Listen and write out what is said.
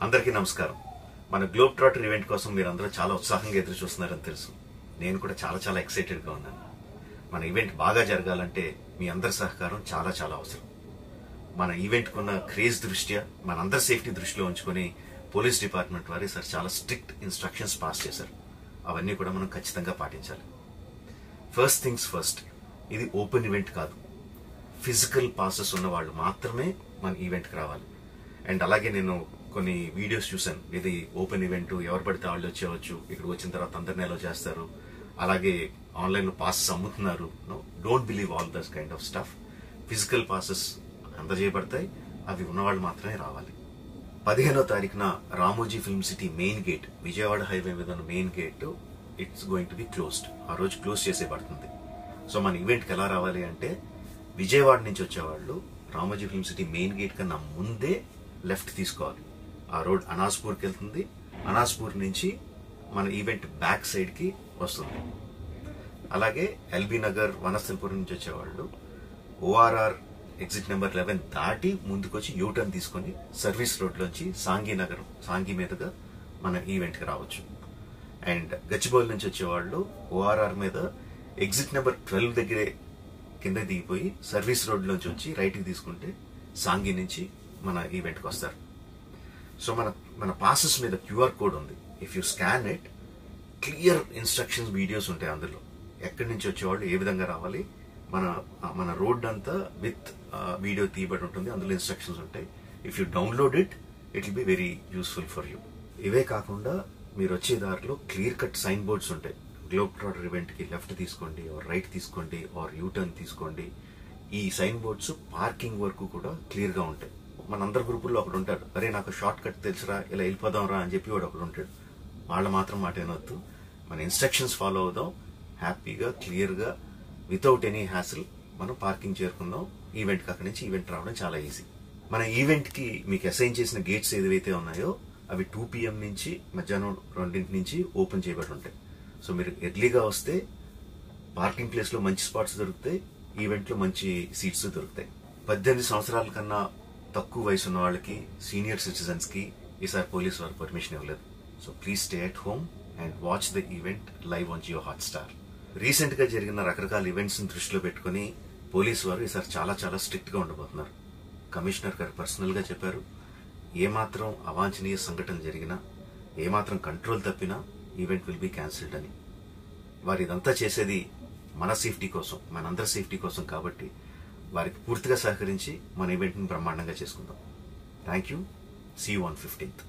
అందరికీ నమస్కారం. మన గ్లోబ్ ట్రాటర్ ఈవెంట్ కోసం మీరందరూ చాలా ఉత్సాహంగా ఎదురు చూస్తున్నారని తెలుసు. నేను కూడా చాలా ఎక్సైటెడ్గా ఉన్నాను. మన ఈవెంట్ బాగా జరగాలంటే మీ అందరి సహకారం చాలా అవసరం. మన ఈవెంట్కి ఉన్న క్రేజ్ దృష్ట్యా మనందరి సేఫ్టీ దృష్టిలో ఉంచుకొని పోలీస్ డిపార్ట్మెంట్ వారు సార్ చాలా స్ట్రిక్ట్ ఇన్స్ట్రక్షన్స్ పాస్ చేశారు. అవన్నీ కూడా మనం ఖచ్చితంగా పాటించాలి. ఫస్ట్ థింగ్స్ ఫస్ట్, ఇది ఓపెన్ ఈవెంట్ కాదు. ఫిజికల్ పాసెస్ ఉన్న వాళ్ళు మాత్రమే మన ఈవెంట్కి రావాలి. అండ్ అలాగే నేను కొన్ని వీడియోస్ చూశాను, ఇది ఓపెన్ ఈవెంట్, ఎవరు పడితే వాళ్ళు వచ్చేవచ్చు, ఇక్కడికి వచ్చిన తర్వాత అందరినీ ఎలా చేస్తారు, అలాగే ఆన్లైన్లో పాసెస్ అమ్ముతున్నారు. Don't believe all this kind of stuff. Physical passes అందజేయబడతాయి, అవి ఉన్నవాళ్ళు మాత్రమే రావాలి. 15వ తారీఖున Ramoji Film City main gate, Vijayawada highway మీద ఉన్న main gate it's going to be closed. ఆ రోజు క్లోజ్ చేసేయబడుతుంది. సో మన ఈవెంట్కి ఎలా రావాలి అంటే, విజయవాడ నుంచి వచ్చేవాళ్ళు Ramoji Film City main gate కన్నా ముందే లెఫ్ట్ తీసుకోవాలి. ఆ రోడ్ అనాస్పూర్కి వెళ్తుంది. అనాస్పూర్ నుంచి మన ఈవెంట్ బ్యాక్ సైడ్కి వస్తుంది. అలాగే ఎల్బీ నగర్, వనస్థలపురం నుంచి వచ్చేవాళ్ళు ఓఆర్ఆర్ ఎగ్జిట్ నెంబర్ 11 దాటి ముందుకొచ్చి యూటర్న్ తీసుకొని సర్వీస్ రోడ్లోంచి సాంఘీ మీదుగా మన ఈవెంట్కి రావచ్చు. అండ్ గచ్చిబౌలి నుంచి వచ్చేవాళ్ళు ఓఆర్ఆర్ మీద ఎగ్జిట్ నెంబర్ 12 దగ్గరే కింద దిగిపోయి సర్వీస్ రోడ్లోంచి వచ్చి రైట్కి తీసుకుంటే సాంఘీ నుంచి మన ఈవెంట్కి వస్తారు. సో మన పాసెస్ మీద క్యూఆర్ కోడ్ ఉంది. If you scan it, clear instructions videos ఉంటాయి అందులో. ఎక్కడి నుంచి వచ్చేవాళ్ళు ఏ విధంగా రావాలి, మన రోడ్ అంతా విత్ వీడియో తీయబడి ఉంటుంది. అందులో ఇన్స్ట్రక్షన్స్ ఉంటాయి. If you download it will be very useful for you. ఇవే కాకుండా మీరు వచ్చే దారిలో క్లియర్ కట్ సైన్ బోర్డ్స్ ఉంటాయి. గ్లోబ్ ట్రాటర్ ఈవెంట్కి లెఫ్ట్ తీసుకోండి, ఆర్ రైట్ తీసుకోండి, ఆర్ యూటర్న్ తీసుకోండి. ఈ సైన్ బోర్డ్స్ పార్కింగ్ వరకు కూడా క్లియర్గా ఉంటాయి. మనందరి గ్రూపుల్లో ఒకడు ఉంటాడు, అరే నాకు షార్ట్ కట్ తెలుసురా, ఇలా వెళ్ళిపోదాం రా అని చెప్పి వాడు ఒకడు ఉంటాడు. వాళ్ళ మాత్రం మాట వినొద్దు. మన ఇన్స్ట్రక్షన్స్ ఫాలో అవుదాం. హ్యాపీగా క్లియర్గా వితౌట్ ఎనీ హ్యాసిల్ మనం పార్కింగ్ చేరుకుందాం. ఈవెంట్కి అక్కడి నుంచి ఈవెంట్ రావడం చాలా ఈజీ. మన ఈవెంట్కి మీకు అసైన్ చేసిన గేట్స్ ఏదైతే ఉన్నాయో అవి 2 PM నుంచి మధ్యాహ్నం 2 నుంచి ఓపెన్ చేయబడి ఉంటాయి. సో మీరు ఎర్లీగా వస్తే పార్కింగ్ ప్లేస్లో మంచి స్పాట్స్ దొరుకుతాయి, ఈవెంట్లో మంచి సీట్స్ దొరుకుతాయి. 18 సంవత్సరాల కన్నా తక్కువ వయసు ఉన్న వాళ్ళకి, సీనియర్ సిటిజన్స్కి ఈసారి పోలీస్ వారు పర్మిషన్ ఇవ్వలేదు. So please stay at home and watch the event live on Jio Hotstar. రీసెంట్గా జరిగిన రకరకాల ఈవెంట్స్ని దృష్టిలో పెట్టుకుని పోలీసు వారు ఈసారి చాలా స్ట్రిక్ట్గా ఉండబోతున్నారు. కమిషనర్ గారు పర్సనల్గా చెప్పారు, ఏమాత్రం అవాంఛనీయ సంఘటన జరిగినా, ఏమాత్రం కంట్రోల్ తప్పినా ఈవెంట్ విల్ బీ క్యాన్సిల్డ్ అని. వారు ఇదంతా చేసేది మన సేఫ్టీ కోసం, మనందరి సేఫ్టీ కోసం. కాబట్టి వారికి పూర్తిగా సహకరించి మన ఈవెంట్ని బ్రహ్మాండంగా చేసుకుందాం. Thank you. See you on 15th.